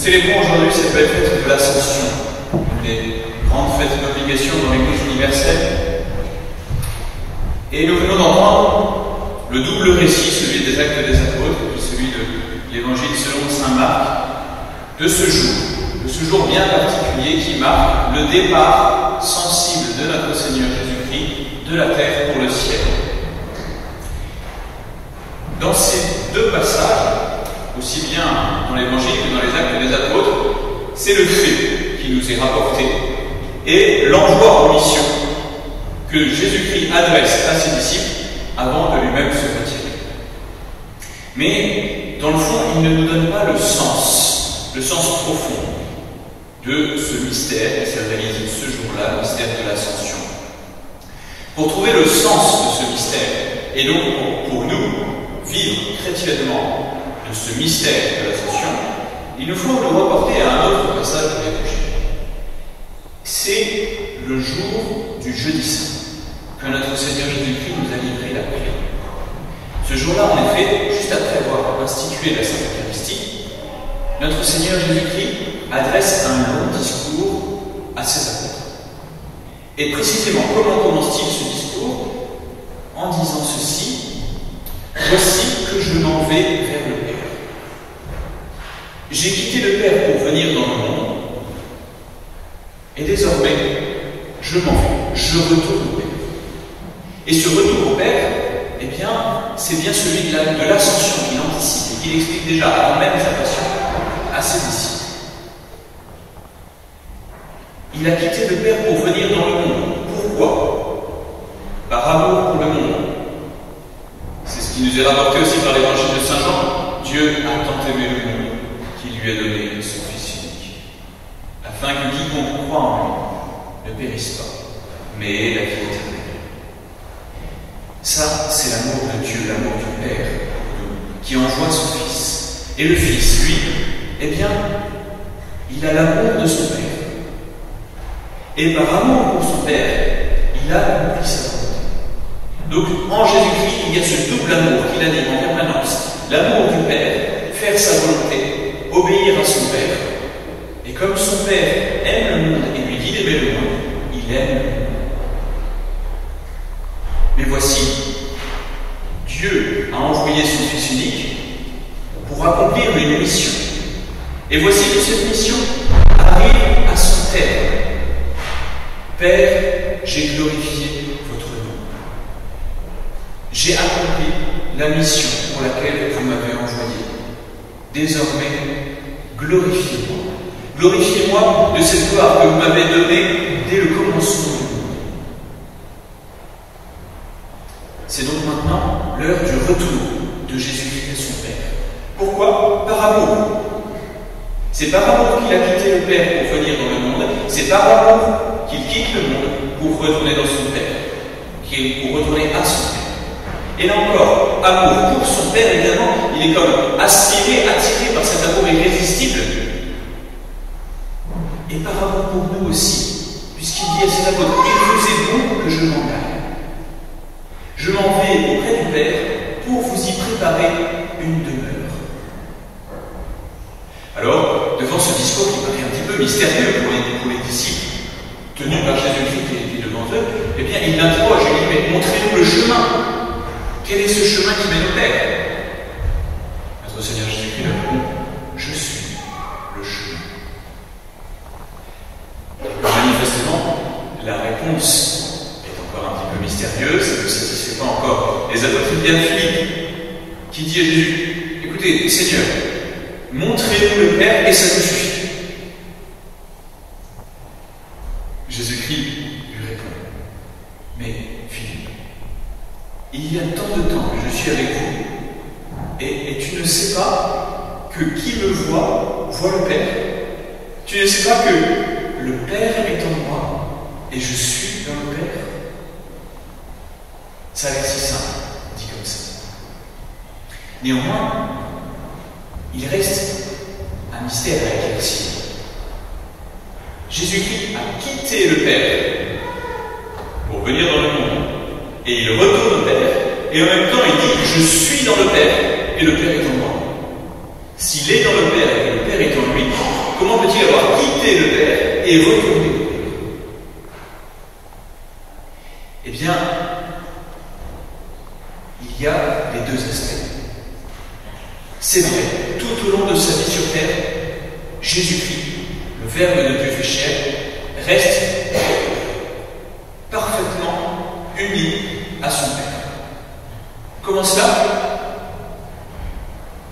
célébrons aujourd'hui cette belle fête de l'Ascension, une des grandes fêtes d'obligation dans l'Église universelle. Et nous venons d'entendre le double récit, celui des Actes des Apôtres, et puis celui de l'Évangile selon saint Marc, de ce jour bien particulier qui marque le départ sensible de notre Seigneur Jésus-Christ de la terre pour le ciel. Dans ces deux passages, aussi bien dans l'Évangile que dans les Actes des Apôtres, c'est le fait qui nous est rapporté et l'envoi en mission que Jésus-Christ adresse à ses disciples avant de lui-même se retirer. Mais, dans le fond, il ne nous donne pas le sens profond de ce mystère qui s'est réalisé ce jour-là, le mystère de l'Ascension. Pour trouver le sens de ce mystère, et donc pour nous vivre chrétiennement de ce mystère de l'Ascension, il nous faut nous reporter à un autre passage de l'Évangile. C'est le jour du jeudi saint que notre Seigneur Jésus-Christ nous a livré la prière. Ce jour-là, en effet, juste après avoir institué la Sainte Eucharistie, notre Seigneur Jésus-Christ adresse un long discours à ses apôtres. Et précisément, comment commence-t-il ce discours? En disant ceci: voici que je m'en vais vers le Père. J'ai quitté le Père pour venir dans le monde, et désormais, je m'en vais, je retourne au Père. Et ce retour au Père, eh bien, c'est bien celui de l'Ascension qu'il anticipe et qu'il explique déjà avant même sa passion à ses disciples. Il a quitté le Père pour venir dans le monde. Pourquoi? Par amour pour le monde. C'est ce qui nous est rapporté aussi par l'Évangile de Saint Jean. Dieu a tant aimé le monde qu'il lui a donné son Fils unique, afin que quiconque croit en lui ne périsse pas, mais ait la vie éternelle. Ça, c'est l'amour de Dieu, l'amour du Père, qui envoie son Fils. Et le Fils, lui, eh bien, il a l'amour de son Père. Et par amour pour son Père, il a accompli sa volonté. Donc, en Jésus-Christ, il y a ce double amour qu'il anime en permanence. L'amour du Père, faire sa volonté, obéir à son Père. Et comme son Père aime le monde et lui dit d'aimer le monde, il aime le monde. Mais voici, Dieu a envoyé son Fils unique pour accomplir une mission. Et voici que cette mission arrive à son terme. Père, j'ai glorifié votre nom. J'ai accompli la mission pour laquelle vous m'avez envoyé. Désormais, glorifiez-moi. Glorifiez-moi de cette gloire que vous m'avez donnée dès le commencement du monde. C'est donc maintenant l'heure du retour de Jésus-Christ à son Père. Pourquoi? Par amour. C'est par amour qu'il a quitté le Père pour venir dans le monde. C'est par amour qu'il quitte le monde pour retourner dans son Père, pour retourner à son Père. Et là encore, amour pour son Père, évidemment, il est comme aspiré, attiré par cet amour irrésistible. Et par amour pour nous aussi, puisqu'il dit à ses apôtres: il vous est bon que je m'en aille. Je m'en vais auprès du Père pour vous y préparer une demeure. Alors, devant ce discours qui paraît un petit peu mystérieux pour les disciples, tenus par Jésus-Christ qui est devant eux, eh bien, il l'interroge et il dit: mais montrez-nous le chemin. Quel est ce chemin qui mène au Père? Notre Seigneur Jésus-Christ répond: je suis le chemin. Et manifestement, la réponse est encore un petit peu mystérieuse, ça ne satisfait pas encore les apôtres. Il y a Philippe qui dit à Jésus: écoutez, Seigneur, montrez-nous le Père et ça nous suffit. Jésus-Christ lui répond: mais Philippe, il y a tant de temps que je suis avec vous, et tu ne sais pas que qui me voit, voit le Père. Tu ne sais pas que le Père est en moi, et je suis dans le Père. Ça a l'air si simple, dit comme ça. Néanmoins, il reste un mystère à éclaircir. Jésus-Christ a quitté le Père pour venir dans le monde, et il retourne au Père, et en même temps il dit: je suis dans le Père, et le Père est en moi. S'il est dans le Père et que le Père est en lui, Comment peut-il avoir quitté le Père et retourné au Père? Eh bien, il y a les deux aspects. C'est vrai, tout au long de sa vie sur terre, Jésus-Christ, le Verbe de Dieu fait chair, reste parfaitement uni à son Père. Comment cela?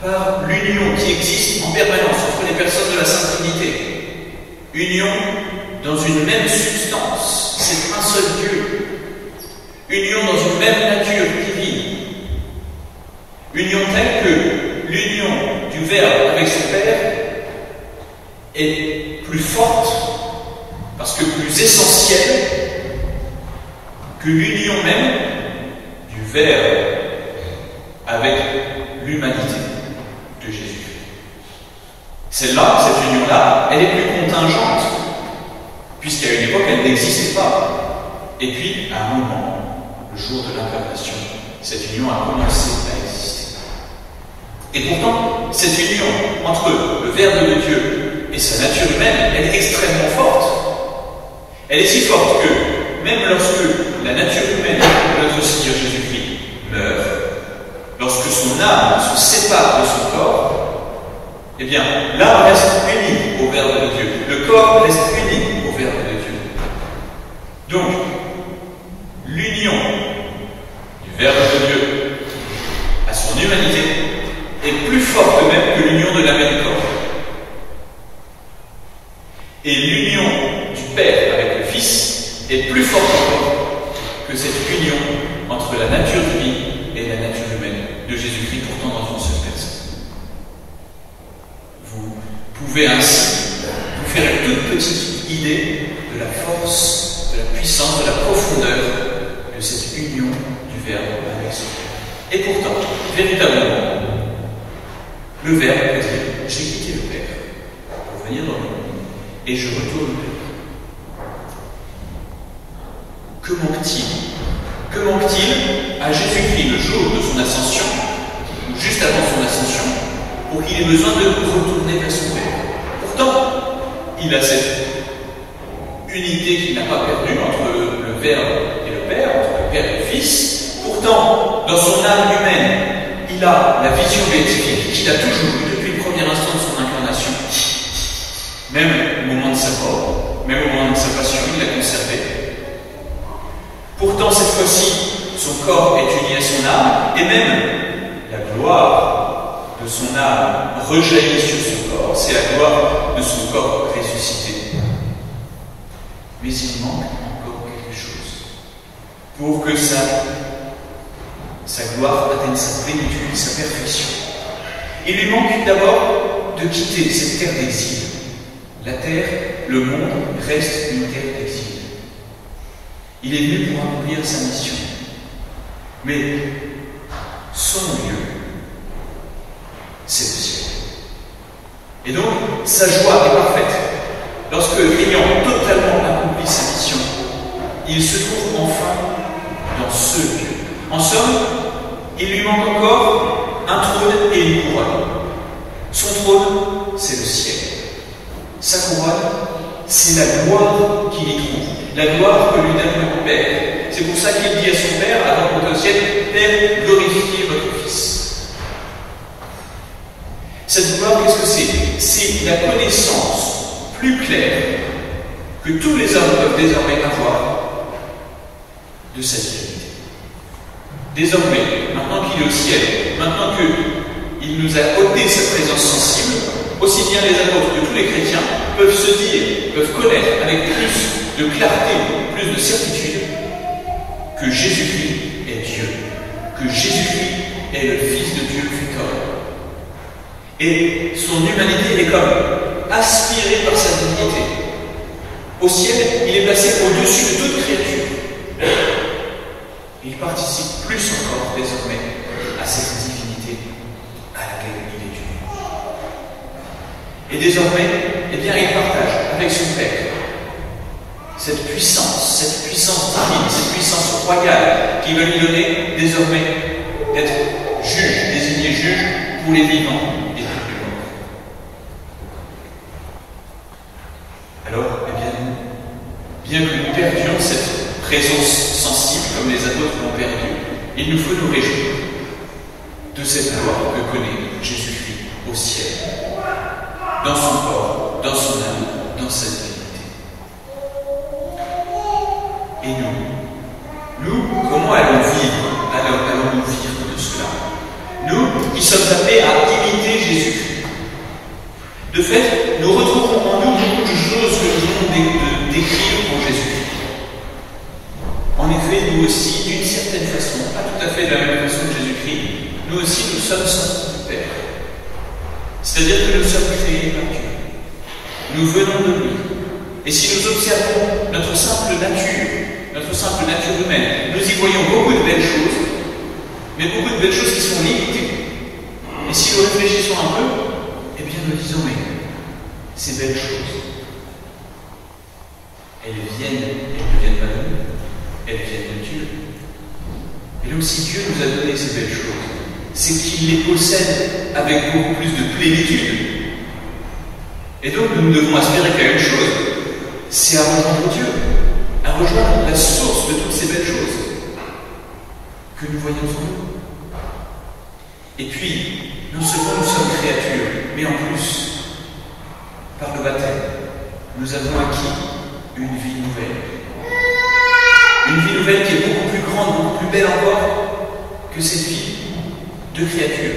Par l'union qui existe en permanence entre les personnes de la Sainte Trinité. Union dans une même substance, c'est un seul Dieu. Union dans une même nature divine. Union telle que l'union du Verbe avec son Père est plus forte, parce que plus essentielle, que l'union même du Verbe avec l'humanité de Jésus. Celle-là, cette union-là, elle est plus contingente, puisqu'à une époque, elle n'existait pas. Et puis, à un moment, le jour de l'incarnation, cette union a commencé à exister. Et pourtant, cette union entre le Verbe de Dieu et sa nature humaine, elle est extrêmement forte. Elle est si forte que, même lorsque la nature humaine de notre Seigneur Jésus-Christ meurt, lorsque son âme se sépare de son corps, eh bien, l'âme reste unie au Verbe de Dieu. Le corps reste uni au Verbe de Dieu. Donc, l'union du Verbe de Dieu à son humanité est plus forte même que l'union de l'âme et du corps. Et l'union du Père avec le Fils est plus forte encore que cette union entre la nature divine et la nature humaine de Jésus-Christ, pourtant dans une seule personne. Vous pouvez ainsi vous faire une toute petite idée de la force, de la puissance, de la profondeur de cette union du Verbe avec son Père. Et pourtant, véritablement, le Verbe peut dire « J'ai quitté le Père pour venir dans le monde et je retourne au Père ». Que manque-t-il? Que manque-t-il à Jésus-Christ le jour de son ascension, ou juste avant son ascension, pour qu'il ait besoin de retourner vers son Père? Pourtant, il a cette unité qu'il n'a pas perdue entre le Verbe et le Père, entre le Père et le Fils. Pourtant, dans son âme humaine, il a la vision béatifique qu'il a toujours eue depuis le premier instant de son incarnation. Même au moment de sa mort, même au moment de sa passion, il l'a conservé. Pourtant, cette fois-ci, son corps est uni à son âme, et même la gloire de son âme rejaillit sur son corps. C'est la gloire de son corps ressuscité. Mais il manque encore quelque chose pour que sa gloire atteigne sa plénitude, sa perfection. Il lui manque d'abord de quitter cette terre d'exil. La terre, le monde, reste une terre d'exil. Il est venu pour accomplir sa mission. Mais son lieu, c'est le ciel. Et donc, sa joie est parfaite. Lorsque, ayant totalement accompli sa mission, il se trouve enfin dans ce lieu. En somme, il lui manque encore un trône et une couronne. Son trône, c'est le ciel. Sa couronne, c'est la gloire qu'il y trouve, la gloire que lui donne le Père. C'est pour ça qu'il dit à son Père, avant de monter au ciel, Père, glorifiez votre Fils. Cette gloire, qu'est-ce que c'est? C'est la connaissance plus claire que tous les hommes peuvent désormais avoir de sa divinité. Désormais, maintenant qu'il est au ciel, maintenant qu'il nous a ôté sa présence sensible, aussi bien les apôtres que tous les chrétiens peuvent se dire, peuvent connaître avec plus de clarté, plus de certitude, que Jésus-Christ est Dieu, que Jésus-Christ est le Fils de Dieu fait homme. Et son humanité est comme aspirée par sa divinité. Au ciel, il est placé au-dessus de toute créature. Il participe plus encore désormais à cette divinité à laquelle il est uni. Et désormais, eh bien, il partage avec son Père cette puissance divine, cette puissance royale qui va lui donner désormais d'être juge, désigné juge pour les vivants et pour les morts. bien que nous perdions cette présence sensible comme les apôtres l'ont perdu, il nous faut nous réjouir de cette gloire que connaît Jésus-Christ au ciel, dans son corps, dans son âme, dans sa divinité. Et nous, comment allons-nous vivre de cela? Nous qui sommes appelés à imiter Jésus. De fait, nous retrouvons en nous beaucoup de choses que nous venons de décrire pour Jésus. En effet, nous aussi, d'une certaine façon, pas tout à fait de la même façon que Jésus-Christ, nous aussi nous sommes sortis du Père. C'est-à-dire que nous sommes créés par Dieu. Nous venons de lui. Et si nous observons notre simple nature humaine, nous y voyons beaucoup de belles choses, mais beaucoup de belles choses qui sont limitées. Et si nous réfléchissons un peu, eh bien nous disons, mais ces belles choses, elles ne viennent pas de nous, elles viennent de Dieu. Et donc si Dieu nous a donné ces belles choses, c'est qu'il les possède avec beaucoup plus de plénitude. Et donc nous ne devons aspirer qu'à une chose, c'est à rejoindre Dieu, à rejoindre la source de toutes ces belles choses que nous voyons en nous. Et puis, non seulement nous sommes créatures, mais en plus, par le baptême, nous avons acquis une vie nouvelle. Une vie nouvelle qui est beaucoup plus grande, beaucoup plus belle encore que cette vie de créature.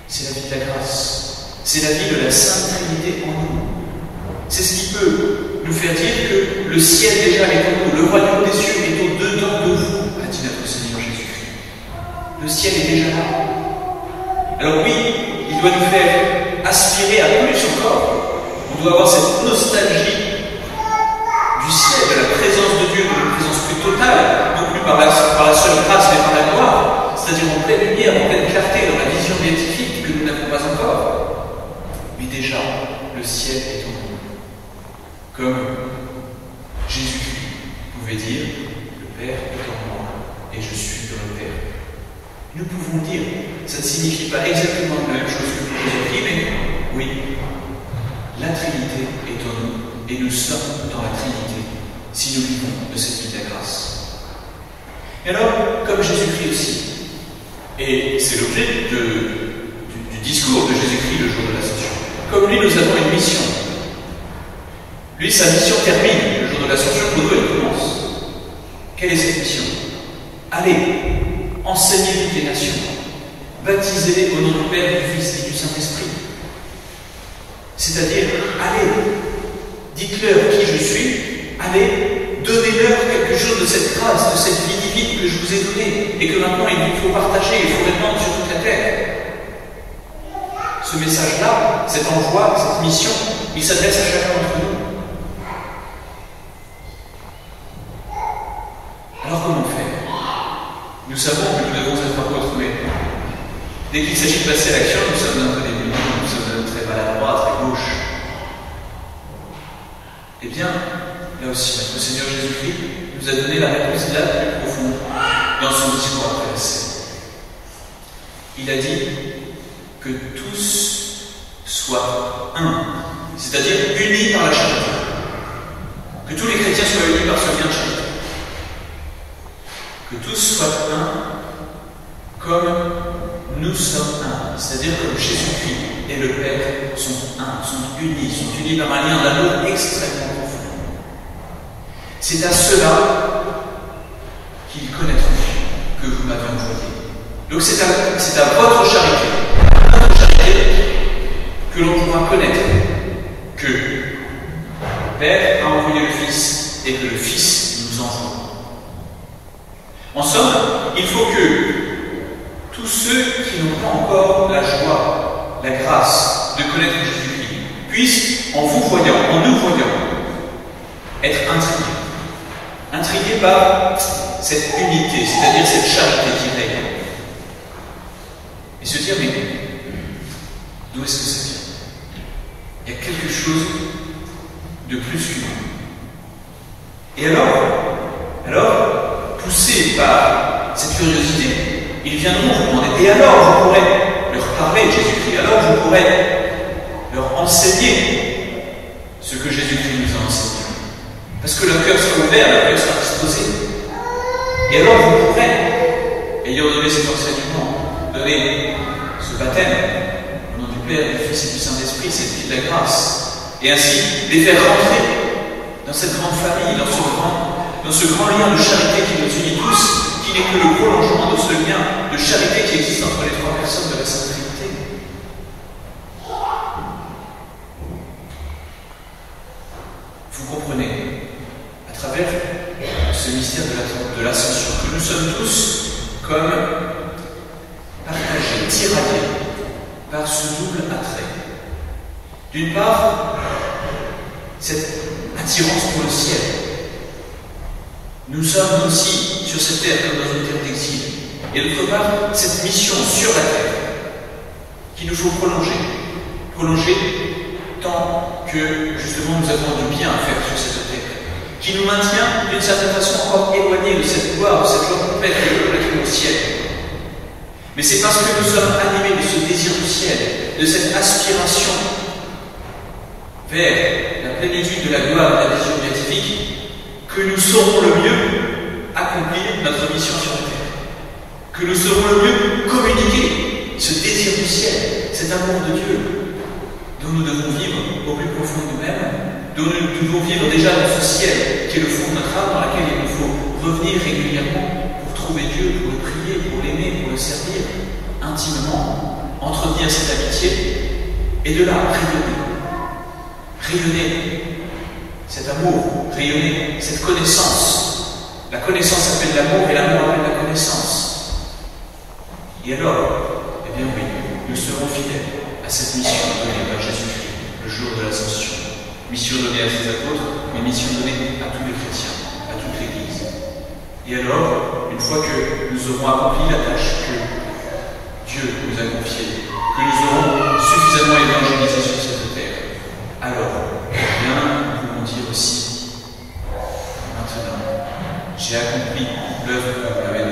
C'est la vie de la grâce. C'est la vie de la Sainte Trinité en nous. C'est ce qui peut nous faire dire que le ciel déjà est en nous, le royaume des cieux est au-dedans de vous, a dit notre Seigneur Jésus-Christ. Le ciel est déjà là. Alors oui, il doit nous faire aspirer à plus encore. On doit avoir cette nostalgie du ciel, de la présence de Dieu, d'une présence plus totale, non plus par la seule grâce, mais par la gloire, c'est-à-dire en pleine lumière, en pleine clarté, dans la vision béatifique que nous n'avons pas encore. Mais déjà, le ciel est en nous. Comme Jésus pouvait dire, le Père est en moi et je suis dans le Père. Nous pouvons dire, ça ne signifie pas exactement la même chose que Jésus-Christ, mais oui, la Trinité est en nous et nous sommes dans la Trinité si nous vivons de cette vie de la grâce. Et alors, comme Jésus-Christ aussi, et c'est l'objet du discours de Jésus-Christ le jour de l'Ascension, comme lui, nous avons une mission. Lui, sa mission termine le jour de l'Ascension, pour nous, elle commence. Quelle est cette mission? Allez, enseignez toutes les nations, baptisez-les au nom du Père, du Fils et du Saint-Esprit. C'est-à-dire, allez, dites-leur qui je suis, allez, donnez-leur quelque chose de cette grâce, de cette vie divine que je vous ai donnée, et que maintenant il faut partager, il faut répandre sur toute la terre. Ce message-là, cet envoi, cette mission, il s'adresse à chacun d'entre nous. Alors comment faire? Nous savons que nous devons être apôtres, mais dès qu'il s'agit de passer à l'action, nous sommes un peu démunis, nous sommes très maladroits, très gauches. Eh bien, là aussi, notre Seigneur Jésus-Christ nous a donné la réponse la plus profonde dans son discours après la scène. Il a dit que tous soient un, c'est-à-dire unis par la charité. Que tous les chrétiens soient unis par ce lien de charité. Que tous soient un comme nous sommes un, c'est-à-dire que Jésus-Christ et le Père sont un, sont unis par un lien d'amour extrêmement profond. C'est à cela qu'ils connaîtront que vous m'avez envoyé. Donc c'est à votre charité, que l'on pourra connaître que le Père a envoyé le Fils et que le Fils nous envoie. En somme, il faut que tous ceux qui n'ont pas encore la joie, la grâce de connaître Jésus-Christ puissent, en vous voyant, en nous voyant, être intrigués. Intrigués par cette unité, c'est-à-dire cette charité qui règne. Et se dire, mais d'où est-ce que ça vient? Il y a quelque chose de plus qu'humain. Et alors, poussés par cette curiosité, ils viendront vous demander, et alors vous pourrez leur parler de Jésus-Christ, alors vous pourrez leur enseigner ce que Jésus-Christ nous a enseigné. Parce que leur cœur sera ouvert, leur cœur sera disposé. Et alors vous pourrez, ayant donné cet enseignement, donner ce baptême, au nom du Père, du Fils et du Saint-Esprit, cette vie de la grâce, et ainsi les faire rentrer dans cette grande famille, dans ce grand lien de charité qui nous unit tous, qui n'est que le prolongement de ce lien de charité qui existe entre les trois personnes de la Sainte Trinité. Vous comprenez, à travers ce mystère de l'Ascension, que nous sommes tous comme partagés, tiraillés par ce double attrait. D'une part, cette attirance pour le ciel. Nous sommes aussi sur cette terre comme dans une terre d'exil. Et d'autre part, cette mission sur la terre qu'il nous faut prolonger. Prolonger tant que justement nous avons du bien à faire sur cette terre, qui nous maintient d'une certaine façon encore éloignés de cette gloire, de cette joie complète de l'être au ciel. Mais c'est parce que nous sommes animés de ce désir du ciel, de cette aspiration vers la plénitude de la gloire de la vision béatifique, que nous saurons le mieux accomplir notre mission sur la terre, que nous saurons le mieux communiquer ce désir du ciel, cet amour de Dieu, dont nous devons vivre au plus profond de nous-mêmes, dont nous devons vivre déjà dans ce ciel qui est le fond de notre âme, dans laquelle il nous faut revenir régulièrement pour trouver Dieu, pour le prier, pour l'aimer, pour le servir intimement, entretenir cette amitié, et de là rayonner cet amour, rayonner cette connaissance. La connaissance appelle l'amour et l'amour appelle la connaissance. Et alors, eh bien oui, nous serons fidèles à cette mission donnée par Jésus-Christ le jour de l'Ascension. Mission donnée à ses apôtres, mais mission donnée à tous les chrétiens, à toute l'Église. Et alors, une fois que nous aurons accompli la tâche que Dieu nous a confiée, que nous aurons suffisamment évangélisé sur cette terre, alors, bien, nous pouvons dire aussi, maintenant, j'ai accompli l'œuvre que vous m'avez